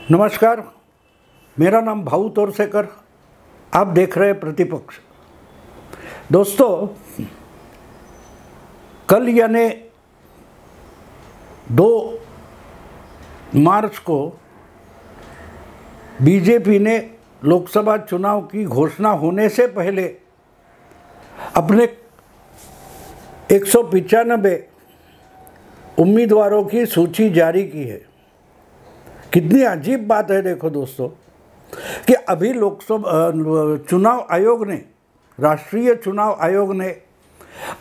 नमस्कार, मेरा नाम भाऊ तोरसेकर। आप देख रहे हैं प्रतिपक्ष। दोस्तों, कल यानी 2 मार्च को बीजेपी ने लोकसभा चुनाव की घोषणा होने से पहले अपने 195 उम्मीदवारों की सूची जारी की है। कितनी अजीब बात है देखो दोस्तों कि अभी लोकसभा चुनाव आयोग ने, राष्ट्रीय चुनाव आयोग ने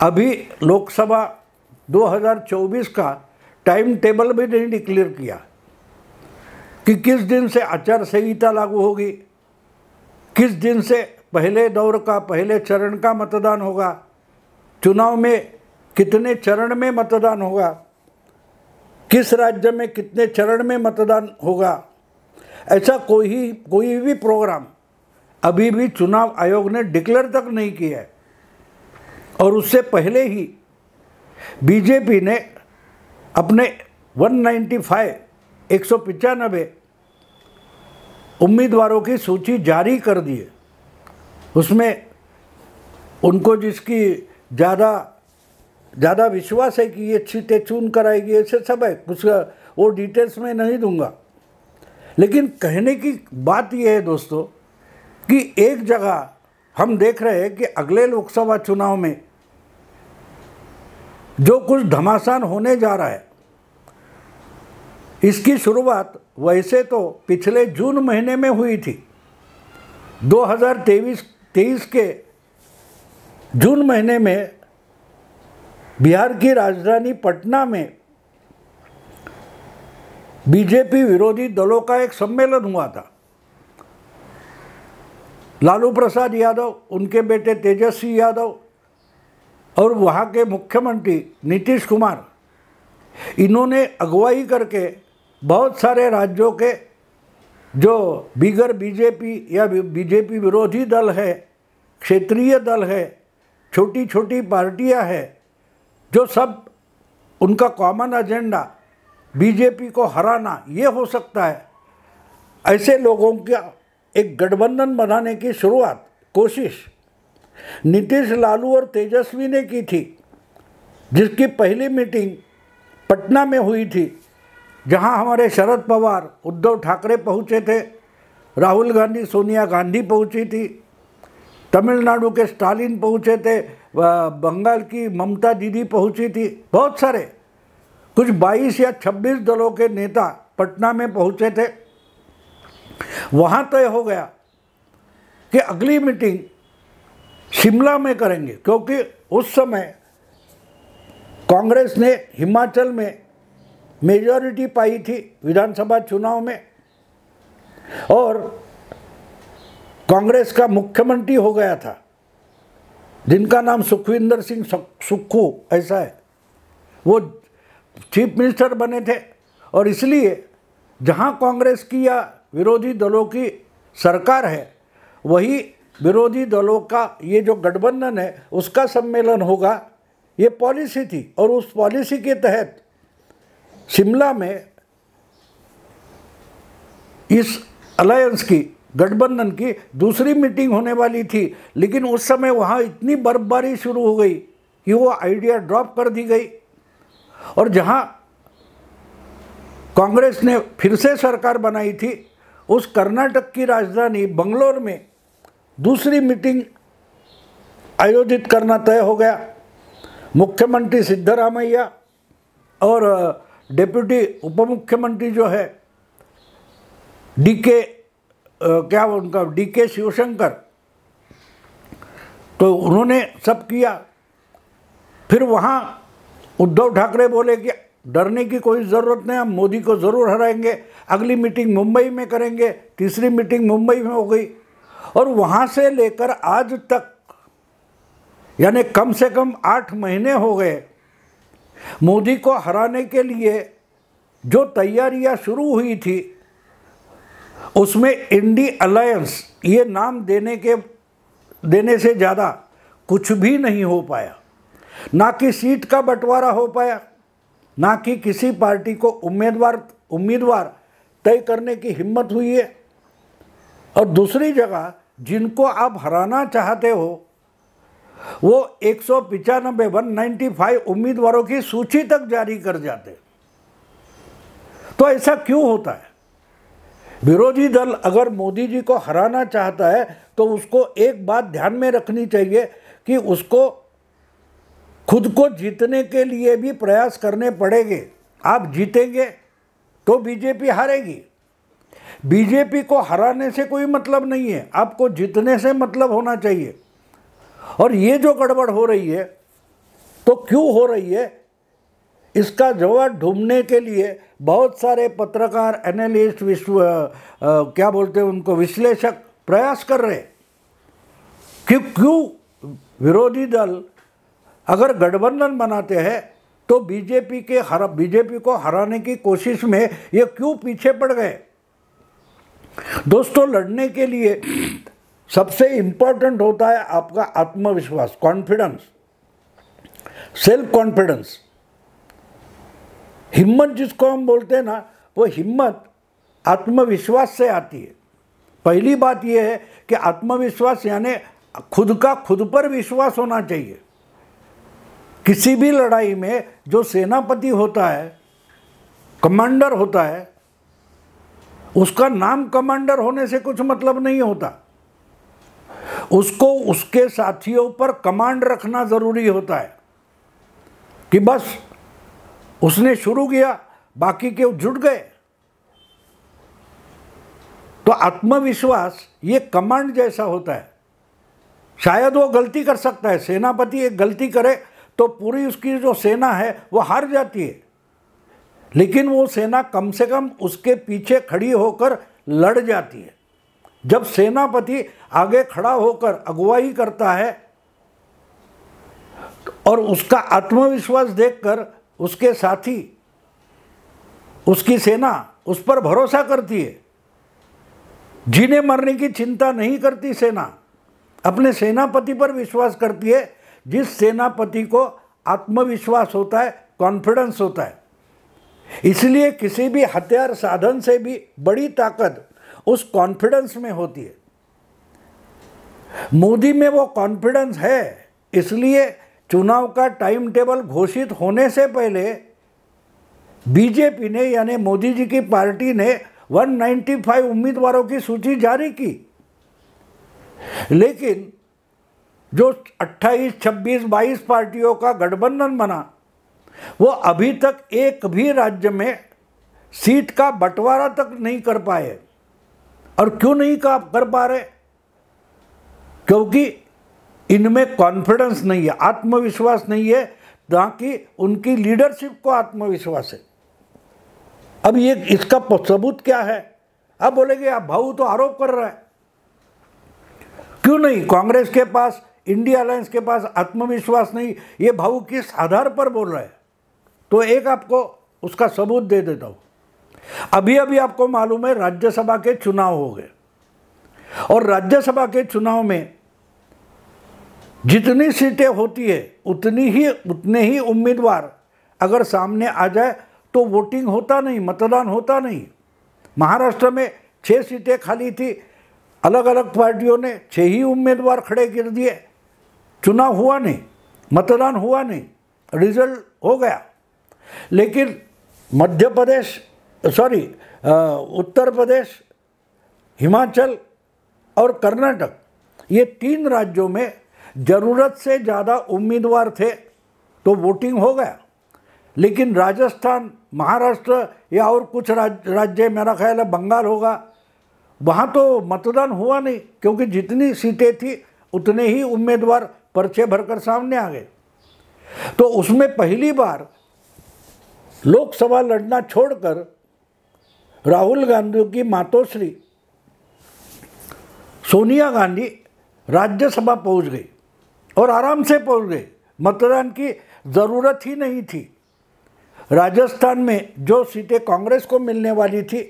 अभी लोकसभा 2024 का टाइम टेबल भी नहीं डिक्लेयर किया कि किस दिन से आचार संहिता लागू होगी, किस दिन से पहले दौर का, पहले चरण का मतदान होगा, चुनाव में कितने चरण में मतदान होगा, किस राज्य में कितने चरण में मतदान होगा। ऐसा कोई भी प्रोग्राम अभी भी चुनाव आयोग ने डिक्लेयर तक नहीं किया है। और उससे पहले ही बीजेपी ने अपने 195 उम्मीदवारों की सूची जारी कर दी है। उसमें उनको जिसकी ज़्यादा विश्वास है कि ये सीटें चुन कराएगी, ऐसे सब है, कुछ वो डिटेल्स में नहीं दूंगा। लेकिन कहने की बात ये है दोस्तों कि एक जगह हम देख रहे हैं कि अगले लोकसभा चुनाव में जो कुछ घमासान होने जा रहा है, इसकी शुरुआत वैसे तो पिछले जून महीने में हुई थी। 2023 के जून महीने में बिहार की राजधानी पटना में बीजेपी विरोधी दलों का एक सम्मेलन हुआ था। लालू प्रसाद यादव, उनके बेटे तेजस्वी यादव और वहाँ के मुख्यमंत्री नीतीश कुमार, इन्होंने अगुवाई करके बहुत सारे राज्यों के जो बिगर बीजेपी या बीजेपी विरोधी दल है, क्षेत्रीय दल है, छोटी छोटी पार्टियां हैं, जो सब उनका कॉमन एजेंडा बीजेपी को हराना ये हो सकता है, ऐसे लोगों का एक गठबंधन बनाने की कोशिश नीतीश, लालू और तेजस्वी ने की थी, जिसकी पहली मीटिंग पटना में हुई थी, जहां हमारे शरद पवार, उद्धव ठाकरे पहुंचे थे, राहुल गांधी, सोनिया गांधी पहुंची थी, तमिलनाडु के स्टालिन पहुंचे थे, बंगाल की ममता दीदी पहुंची थी, बहुत सारे कुछ 22 या 26 दलों के नेता पटना में पहुंचे थे। वहां तय हो गया कि अगली मीटिंग शिमला में करेंगे, क्योंकि उस समय कांग्रेस ने हिमाचल में मेजॉरिटी पाई थी विधानसभा चुनाव में और कांग्रेस का मुख्यमंत्री हो गया था, जिनका नाम सुखविंदर सिंह सुक्खू ऐसा है, वो चीफ मिनिस्टर बने थे। और इसलिए जहां कांग्रेस की या विरोधी दलों की सरकार है, वही विरोधी दलों का ये जो गठबंधन है उसका सम्मेलन होगा, ये पॉलिसी थी। और उस पॉलिसी के तहत शिमला में इस अलायंस की, गठबंधन की दूसरी मीटिंग होने वाली थी। लेकिन उस समय वहाँ इतनी बर्फबारी शुरू हो गई कि वो आइडिया ड्रॉप कर दी गई। और जहाँ कांग्रेस ने फिर से सरकार बनाई थी, उस कर्नाटक की राजधानी बंगलोर में दूसरी मीटिंग आयोजित करना तय हो गया। मुख्यमंत्री सिद्धरामैया और डेप्यूटी उप मुख्यमंत्री जो है डीके शिवशंकर, तो उन्होंने सब किया। फिर वहाँ उद्धव ठाकरे बोले कि डरने की कोई ज़रूरत नहीं, हम मोदी को ज़रूर हराएंगे, अगली मीटिंग मुंबई में करेंगे। तीसरी मीटिंग मुंबई में हो गई और वहाँ से लेकर आज तक यानी कम से कम 8 महीने हो गए मोदी को हराने के लिए जो तैयारियां शुरू हुई थी, उसमें इंडी अलायंस ये नाम देने से ज़्यादा कुछ भी नहीं हो पाया। ना कि सीट का बंटवारा हो पाया, ना कि किसी पार्टी को उम्मीदवार तय करने की हिम्मत हुई है। और दूसरी जगह जिनको आप हराना चाहते हो वो 195 उम्मीदवारों की सूची तक जारी कर जाते। तो ऐसा क्यों होता है? विरोधी दल अगर मोदी जी को हराना चाहता है तो उसको एक बात ध्यान में रखनी चाहिए कि उसको खुद को जीतने के लिए भी प्रयास करने पड़ेंगे। आप जीतेंगे तो बीजेपी हारेगी। बीजेपी को हराने से कोई मतलब नहीं है, आपको जीतने से मतलब होना चाहिए। और ये जो गड़बड़ हो रही है तो क्यों हो रही है, इसका जवाब ढूंढने के लिए बहुत सारे पत्रकार, एनालिस्ट, क्या बोलते हैं उनको, विश्लेषक प्रयास कर रहे कि क्यों विरोधी दल अगर गठबंधन बनाते हैं तो बीजेपी को हराने की कोशिश में ये क्यों पीछे पड़ गए। दोस्तों, लड़ने के लिए सबसे इंपॉर्टेंट होता है आपका आत्मविश्वास, कॉन्फिडेंस, सेल्फ कॉन्फिडेंस, हिम्मत जिसको हम बोलते हैं ना, वो हिम्मत आत्मविश्वास से आती है। पहली बात यह है कि आत्मविश्वास यानी खुद पर विश्वास होना चाहिए। किसी भी लड़ाई में जो सेनापति होता है, कमांडर होता है, उसका नाम कमांडर होने से कुछ मतलब नहीं होता, उसको उसके साथियों पर कमांड रखना जरूरी होता है कि बस उसने शुरू किया, बाकी के जुट गए। तो आत्मविश्वास ये कमांड जैसा होता है। शायद वो गलती कर सकता है, सेनापति एक गलती करे तो पूरी उसकी जो सेना है वो हार जाती है, लेकिन वो सेना कम से कम उसके पीछे खड़ी होकर लड़ जाती है। जब सेनापति आगे खड़ा होकर अगुवाई करता है और उसका आत्मविश्वास देखकर उसके साथी, उसकी सेना उस पर भरोसा करती है। जीने मरने की चिंता नहीं करती सेना, अपने सेनापति पर विश्वास करती है। जिस सेनापति को आत्मविश्वास होता है, कॉन्फिडेंस होता है, इसलिए किसी भी हथियार साधन से भी बड़ी ताकत उस कॉन्फिडेंस में होती है। मोदी में वो कॉन्फिडेंस है, इसलिए चुनाव का टाइम टेबल घोषित होने से पहले बीजेपी ने यानी मोदी जी की पार्टी ने 195 उम्मीदवारों की सूची जारी की। लेकिन जो 28, 26, 22 पार्टियों का गठबंधन बना, वो अभी तक एक भी राज्य में सीट का बंटवारा तक नहीं कर पाए। और क्यों नहीं कर पा रहे? क्योंकि इनमें कॉन्फिडेंस नहीं है, आत्मविश्वास नहीं है, ताकि उनकी लीडरशिप को आत्मविश्वास है। अब ये इसका सबूत क्या है? अब बोलेंगे आप भाऊ तो आरोप कर रहा है। क्यों नहीं? कांग्रेस के पास, इंडिया अलायंस के पास आत्मविश्वास नहीं, ये भाऊ किस आधार पर बोल रहा है? तो एक आपको उसका सबूत दे देता हूँ। अभी अभी आपको मालूम है राज्यसभा के चुनाव हो गए, और राज्यसभा के चुनाव में जितनी सीटें होती है उतने ही उम्मीदवार अगर सामने आ जाए तो वोटिंग होता नहीं, मतदान होता नहीं। महाराष्ट्र में 6 सीटें खाली थी, अलग अलग पार्टियों ने 6 ही उम्मीदवार खड़े कर दिए, चुनाव हुआ नहीं, मतदान हुआ नहीं, रिजल्ट हो गया। लेकिन उत्तर प्रदेश, हिमाचल और कर्नाटक, ये 3 राज्यों में ज़रूरत से ज़्यादा उम्मीदवार थे तो वोटिंग हो गया। लेकिन राजस्थान, महाराष्ट्र या और कुछ राज्य, मेरा ख्याल है बंगाल होगा, वहाँ तो मतदान हुआ नहीं, क्योंकि जितनी सीटें थी उतने ही उम्मीदवार पर्चे भरकर सामने आ गए। तो उसमें पहली बार लोकसभा लड़ना छोड़कर राहुल गांधी की मातोश्री सोनिया गांधी राज्यसभा पहुंच गई, और आराम से पहुंच गई, मतदान की ज़रूरत ही नहीं थी। राजस्थान में जो सीटें कांग्रेस को मिलने वाली थी,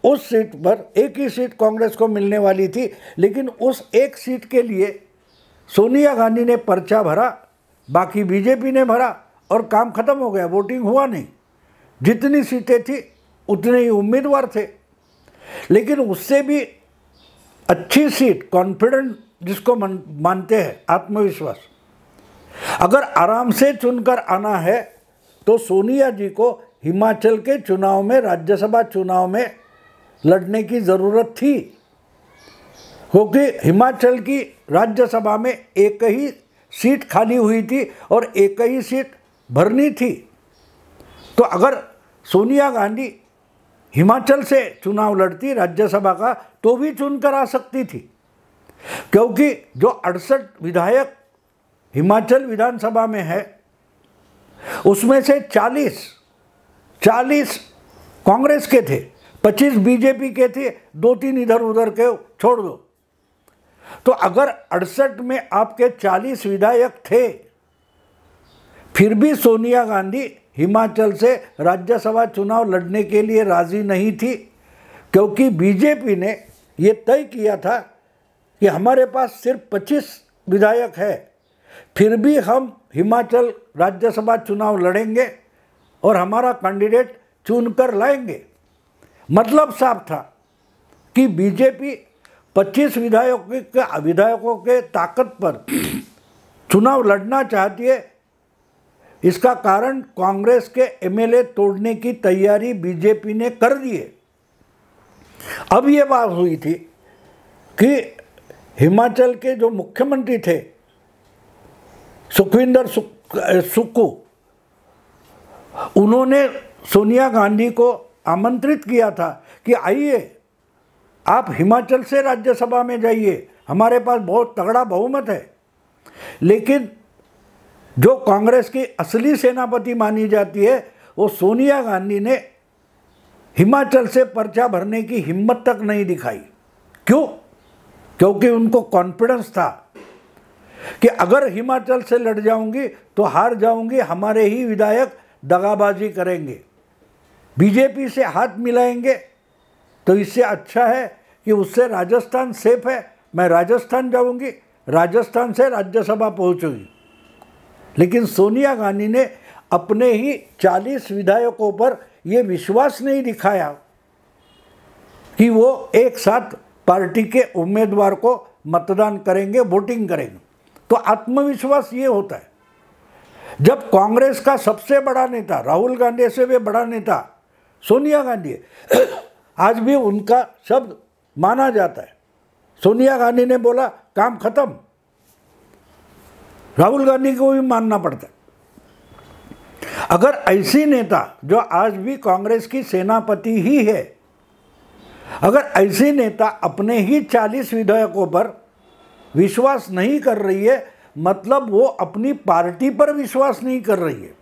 उस सीट पर एक ही सीट कांग्रेस को मिलने वाली थी, लेकिन उस एक सीट के लिए सोनिया गांधी ने पर्चा भरा, बाकी बीजेपी ने भरा, और काम खत्म हो गया, वोटिंग हुआ नहीं। जितनी सीटें थी उतने ही उम्मीदवार थे। लेकिन उससे भी अच्छी सीट, कॉन्फिडेंट जिसको मानते हैं, आत्मविश्वास, अगर आराम से चुनकर आना है तो सोनिया जी को हिमाचल के चुनाव में, राज्यसभा चुनाव में लड़ने की ज़रूरत थी, क्योंकि हिमाचल की राज्यसभा में एक ही सीट खाली हुई थी और एक ही सीट भरनी थी। तो अगर सोनिया गांधी हिमाचल से चुनाव लड़ती राज्यसभा का तो भी चुनकर आ सकती थी, क्योंकि जो 68 विधायक हिमाचल विधानसभा में है उसमें से 40 कांग्रेस के थे, 25 बीजेपी के थे, 2-3 इधर उधर के छोड़ दो। तो अगर 68 में आपके 40 विधायक थे, फिर भी सोनिया गांधी हिमाचल से राज्यसभा चुनाव लड़ने के लिए राजी नहीं थी, क्योंकि बीजेपी ने ये तय किया था कि हमारे पास सिर्फ 25 विधायक है, फिर भी हम हिमाचल राज्यसभा चुनाव लड़ेंगे और हमारा कैंडिडेट चुनकर लाएंगे। मतलब साफ था कि बीजेपी 25 विधायकों के ताकत पर चुनाव लड़ना चाहती है। इसका कारण कांग्रेस के एमएलए तोड़ने की तैयारी बीजेपी ने कर दी है। अब ये बात हुई थी कि हिमाचल के जो मुख्यमंत्री थे सुखविंदर सुक्खू, उन्होंने सोनिया गांधी को आमंत्रित किया था कि आइए आप हिमाचल से राज्यसभा में जाइए, हमारे पास बहुत तगड़ा बहुमत है। लेकिन जो कांग्रेस की असली सेनापति मानी जाती है वो सोनिया गांधी ने हिमाचल से पर्चा भरने की हिम्मत तक नहीं दिखाई। क्यों? क्योंकि उनको कॉन्फिडेंस था कि अगर हिमाचल से लड़ जाऊंगी तो हार जाऊंगी, हमारे ही विधायक दगाबाजी करेंगे, बीजेपी से हाथ मिलाएंगे, तो इससे अच्छा है कि उससे राजस्थान सेफ है, मैं राजस्थान जाऊंगी, राजस्थान से राज्यसभा पहुंचूंगी। लेकिन सोनिया गांधी ने अपने ही 40 विधायकों पर यह विश्वास नहीं दिखाया कि वो एक साथ पार्टी के उम्मीदवार को मतदान करेंगे, वोटिंग करेंगे। तो आत्मविश्वास ये होता है जब कांग्रेस का सबसे बड़ा नेता, राहुल गांधी से भी बड़ा नेता सोनिया गांधी है, आज भी उनका शब्द माना जाता है। सोनिया गांधी ने बोला काम खत्म, राहुल गांधी को भी मानना पड़ता है। अगर ऐसी नेता जो आज भी कांग्रेस की सेनापति ही है, अगर ऐसी नेता अपने ही 40 विधायकों पर विश्वास नहीं कर रही है, मतलब वो अपनी पार्टी पर विश्वास नहीं कर रही है।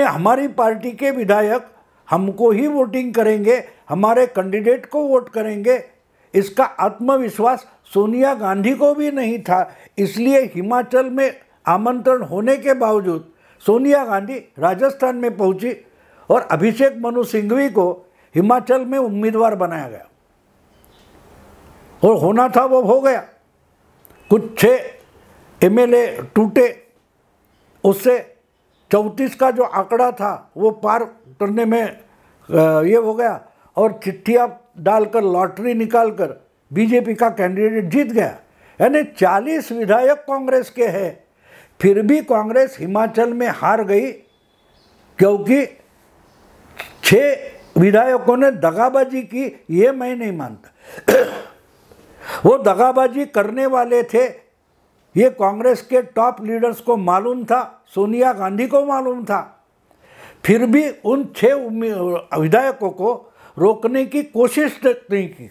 हमारी पार्टी के विधायक हमको ही वोटिंग करेंगे, हमारे कैंडिडेट को वोट करेंगे, इसका आत्मविश्वास सोनिया गांधी को भी नहीं था। इसलिए हिमाचल में आमंत्रण होने के बावजूद सोनिया गांधी राजस्थान में पहुंची और अभिषेक मनु सिंघवी को हिमाचल में उम्मीदवार बनाया गया और होना था वो हो गया। कुछ 6 एमएलए टूटे, उससे 34 का जो आंकड़ा था वो पार करने में ये हो गया और चिट्ठियाँ डालकर, लॉटरी निकालकर बीजेपी का कैंडिडेट जीत गया। यानी 40 विधायक कांग्रेस के हैं, फिर भी कांग्रेस हिमाचल में हार गई, क्योंकि 6 विधायकों ने दगाबाजी की। ये मैं नहीं मानता। वो दगाबाजी करने वाले थे, ये कांग्रेस के टॉप लीडर्स को मालूम था, सोनिया गांधी को मालूम था, फिर भी उन 6 विधायकों को रोकने की कोशिश नहीं की।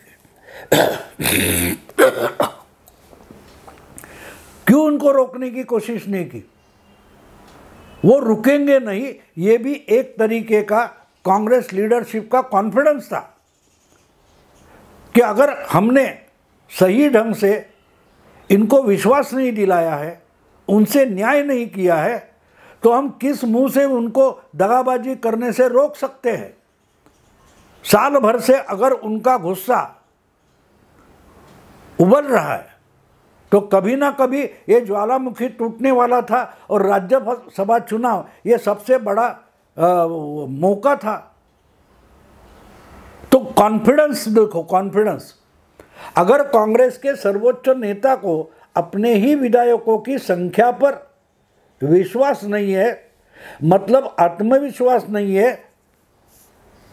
क्यों उनको रोकने की कोशिश नहीं की? वो रुकेंगे नहीं, ये भी एक तरीके का कांग्रेस लीडरशिप का कॉन्फिडेंस था कि अगर हमने सही ढंग से इनको विश्वास नहीं दिलाया है, उनसे न्याय नहीं किया है, तो हम किस मुंह से उनको दगाबाजी करने से रोक सकते हैं। साल भर से अगर उनका गुस्सा उबल रहा है तो कभी ना कभी ये ज्वालामुखी टूटने वाला था और राज्यसभा चुनाव ये सबसे बड़ा मौका था। तो कॉन्फिडेंस देखो, कॉन्फिडेंस, अगर कांग्रेस के सर्वोच्च नेता को अपने ही विधायकों की संख्या पर विश्वास नहीं है, मतलब आत्मविश्वास नहीं है,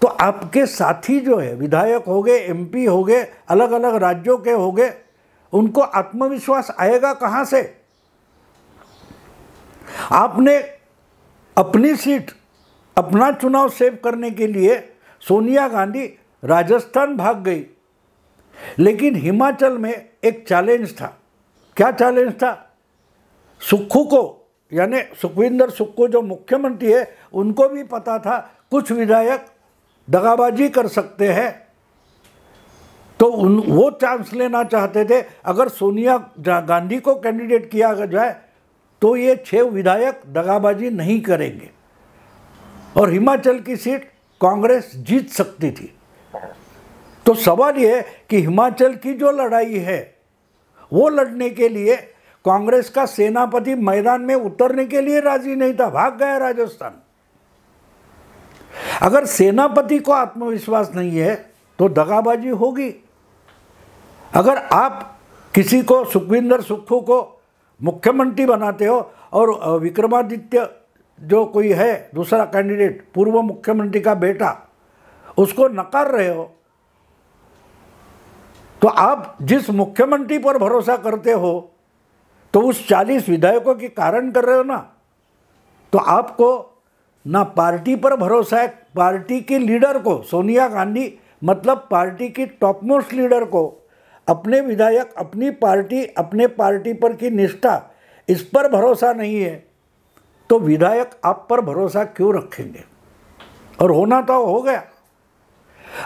तो आपके साथी जो है, विधायक हो गए, एमपी हो गए, अलग अलग राज्यों के हो गए, उनको आत्मविश्वास आएगा कहां से? आपने अपनी सीट, अपना चुनाव सेव करने के लिए सोनिया गांधी राजस्थान भाग गई, लेकिन हिमाचल में एक चैलेंज था। क्या चैलेंज था? सुक्खू को, यानी सुखविंदर सुक्खू जो मुख्यमंत्री है, उनको भी पता था कुछ विधायक दगाबाजी कर सकते हैं, तो वो चांस लेना चाहते थे। अगर सोनिया गांधी को कैंडिडेट किया जाए तो ये 6 विधायक दगाबाजी नहीं करेंगे और हिमाचल की सीट कांग्रेस जीत सकती थी। तो सवाल ये है कि हिमाचल की जो लड़ाई है, वो लड़ने के लिए कांग्रेस का सेनापति मैदान में उतरने के लिए राजी नहीं था, भाग गया राजस्थान। अगर सेनापति को आत्मविश्वास नहीं है तो दगाबाजी होगी। अगर आप किसी को, सुखविंदर सुक्खू को मुख्यमंत्री बनाते हो और विक्रमादित्य जो कोई है दूसरा कैंडिडेट, पूर्व मुख्यमंत्री का बेटा, उसको नकार रहे हो, तो आप जिस मुख्यमंत्री पर भरोसा करते हो तो उस 40 विधायकों के कारण कर रहे हो ना, तो आपको ना पार्टी पर भरोसा है, पार्टी के लीडर को, सोनिया गांधी मतलब पार्टी की टॉप मोस्ट लीडर को, अपने विधायक, अपनी पार्टी, अपने पार्टी पर की निष्ठा, इस पर भरोसा नहीं है, तो विधायक आप पर भरोसा क्यों रखेंगे? और होना तो हो गया।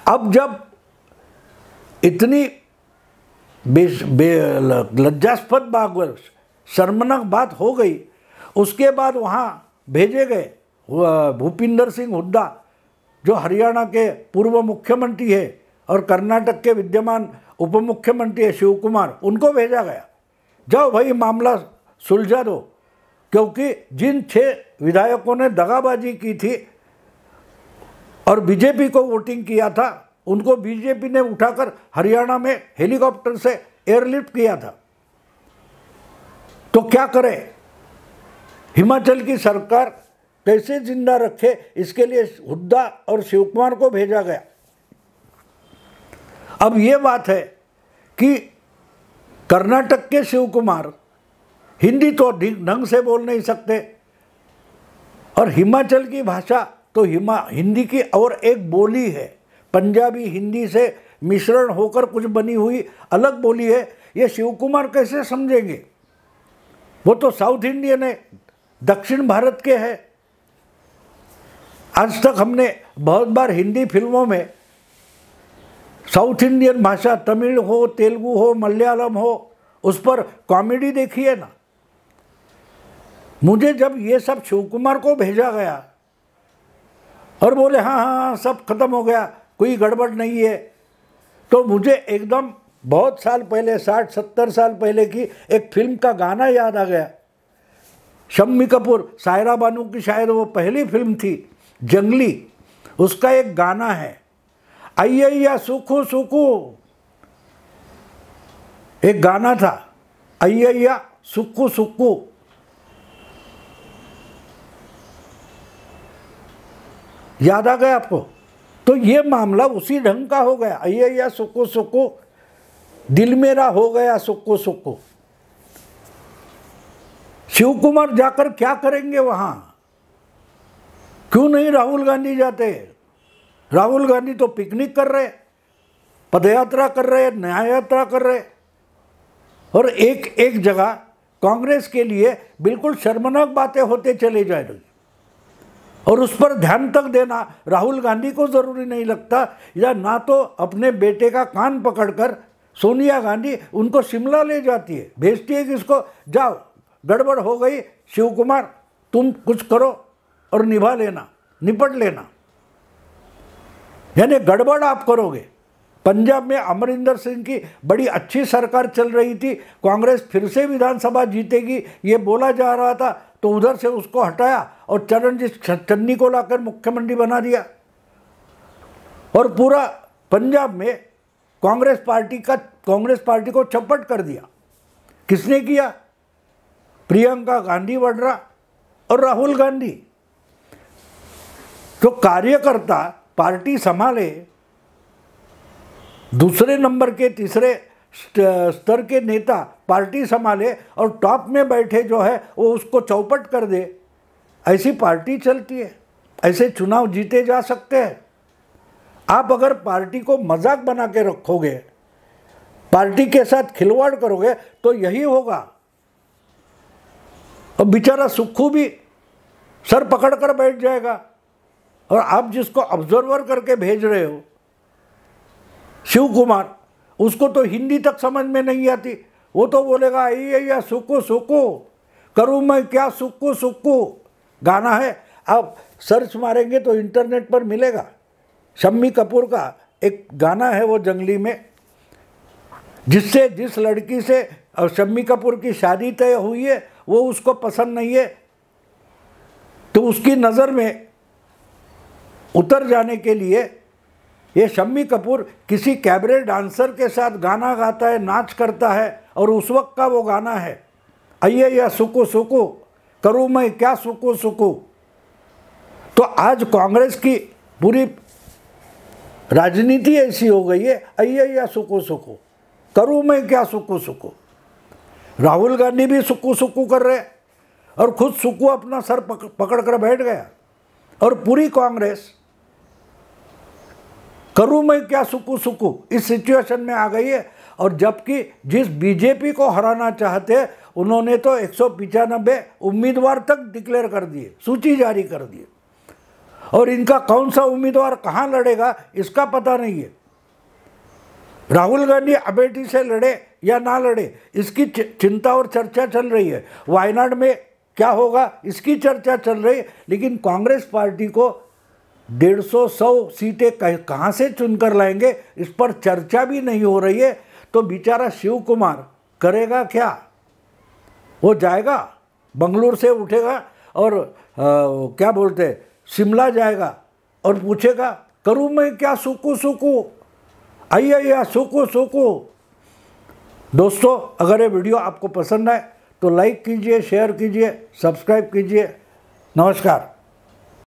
अब जब इतनी लज्जास्पद बात, शर्मनाक बात हो गई, उसके बाद वहाँ भेजे गए भूपिंदर सिंह हुड्डा जो हरियाणा के पूर्व मुख्यमंत्री है और कर्नाटक के विद्यमान उप मुख्यमंत्री है शिव कुमार, उनको भेजा गया, जाओ भाई मामला सुलझा दो, क्योंकि जिन 6 विधायकों ने दगाबाजी की थी और बीजेपी को वोटिंग किया था, उनको बीजेपी ने उठाकर हरियाणा में हेलीकॉप्टर से एयरलिफ्ट किया था। तो क्या करे, हिमाचल की सरकार कैसे जिंदा रखे, इसके लिए हुड्डा और शिवकुमार को भेजा गया। अब ये बात है कि कर्नाटक के शिवकुमार हिंदी तो ढंग से बोल नहीं सकते, और हिमाचल की भाषा तो हिंदी की और एक बोली है, पंजाबी हिंदी से मिश्रण होकर कुछ बनी हुई अलग बोली है। ये शिवकुमार कैसे समझेंगे? वो तो साउथ इंडियन है, दक्षिण भारत के हैं। आज तक हमने बहुत बार हिंदी फिल्मों में साउथ इंडियन भाषा, तमिल हो, तेलुगु हो, मलयालम हो, उस पर कॉमेडी देखी है ना। मुझे जब ये सब शिवकुमार को भेजा गया और बोले हाँ हाँ सब खत्म हो गया, कोई गड़बड़ नहीं है, तो मुझे एकदम बहुत साल पहले, 60-70 साल पहले की एक फिल्म का गाना याद आ गया। शम्मी कपूर, सायरा बानू की शायद वो पहली फिल्म थी, जंगली, उसका एक गाना है, अय्या सुखू सुखू, एक गाना था, अय्या सुखू सुखू। याद आ गया आपको? तो ये मामला उसी ढंग का हो गया, अय्या सुक्कू सुक्कू, दिल मेरा हो गया सुक्कू सुक्कू। शिवकुमार जाकर क्या करेंगे वहां? क्यों नहीं राहुल गांधी जाते? राहुल गांधी तो पिकनिक कर रहे, पदयात्रा कर रहे, न्याय यात्रा कर रहे, और एक एक जगह कांग्रेस के लिए बिल्कुल शर्मनाक बातें होते चले जा रही, और उस पर ध्यान तक देना राहुल गांधी को ज़रूरी नहीं लगता, या ना तो अपने बेटे का कान पकड़कर सोनिया गांधी उनको शिमला ले जाती है, भेजती है कि इसको जाओ, गड़बड़ हो गई, शिवकुमार तुम कुछ करो और निभा लेना, निपट लेना। यानी गड़बड़ आप करोगे। पंजाब में अमरिंदर सिंह की बड़ी अच्छी सरकार चल रही थी, कांग्रेस फिर से विधानसभा जीतेगी ये बोला जा रहा था, तो उधर से उसको हटाया और चरणजीत चन्नी को लाकर मुख्यमंत्री बना दिया, और पूरा पंजाब में कांग्रेस पार्टी को चौपट कर दिया। किसने किया? प्रियंका गांधी वड्रा और राहुल गांधी। तो कार्यकर्ता पार्टी संभाले, दूसरे नंबर के तीसरे स्तर के नेता पार्टी संभाले और टॉप में बैठे जो है वो उसको चौपट कर दे, ऐसी पार्टी चलती है। ऐसे चुनाव जीते जा सकते हैं। आप अगर पार्टी को मजाक बना के रखोगे, पार्टी के साथ खिलवाड़ करोगे तो यही होगा। और बेचारा सुक्खू भी सर पकड़ कर बैठ जाएगा। और आप जिसको ऑब्जर्वर करके भेज रहे हो, शिव कुमार, उसको तो हिंदी तक समझ में नहीं आती। वो तो बोलेगा या सुक्कू सुक्कू, करूँ मैं क्या सुक्कू सुक्कू गाना है। आप सर्च मारेंगे तो इंटरनेट पर मिलेगा। शम्मी कपूर का एक गाना है वो जंगली में, जिस लड़की से शम्मी कपूर की शादी तय हुई है वो उसको पसंद नहीं है, तो उसकी नज़र में उतर जाने के लिए ये शम्मी कपूर किसी कैबरे डांसर के साथ गाना गाता है, नाच करता है। और उस वक्त का वो गाना है या सुकू सुकू, करूँ मैं क्या सुकू सुकू। तो आज कांग्रेस की पूरी राजनीति ऐसी हो गई है, या सुकू सुकू, करूँ मैं क्या सुकू सुकू। राहुल गांधी भी सुकू सुकू कर रहे और खुद सुकू अपना सर पकड़ कर बैठ गया। और पूरी कांग्रेस करूँ मैं क्या सुकू सुकू इस सिचुएशन में आ गई है। और जबकि जिस बीजेपी को हराना चाहते उन्होंने तो 195 उम्मीदवार तक डिक्लेयर कर दिए, सूची जारी कर दी। और इनका कौन सा उम्मीदवार कहाँ लड़ेगा इसका पता नहीं है। राहुल गांधी अमेठी से लड़े या ना लड़े इसकी चिंता और चर्चा चल रही है। वायनाड में क्या होगा इसकी चर्चा चल रही है। लेकिन कांग्रेस पार्टी को 150-100 सीटें कहाँ से चुनकर लाएंगे इस पर चर्चा भी नहीं हो रही है। तो बेचारा शिव कुमार करेगा क्या? वो जाएगा बंगलुरु से उठेगा और क्या बोलते हैं शिमला जाएगा और पूछेगा करूँ मैं क्या सुकू सुकू, या सुकू सुकू। दोस्तों, अगर ये वीडियो आपको पसंद आए तो लाइक कीजिए, शेयर कीजिए, सब्सक्राइब कीजिए। नमस्कार।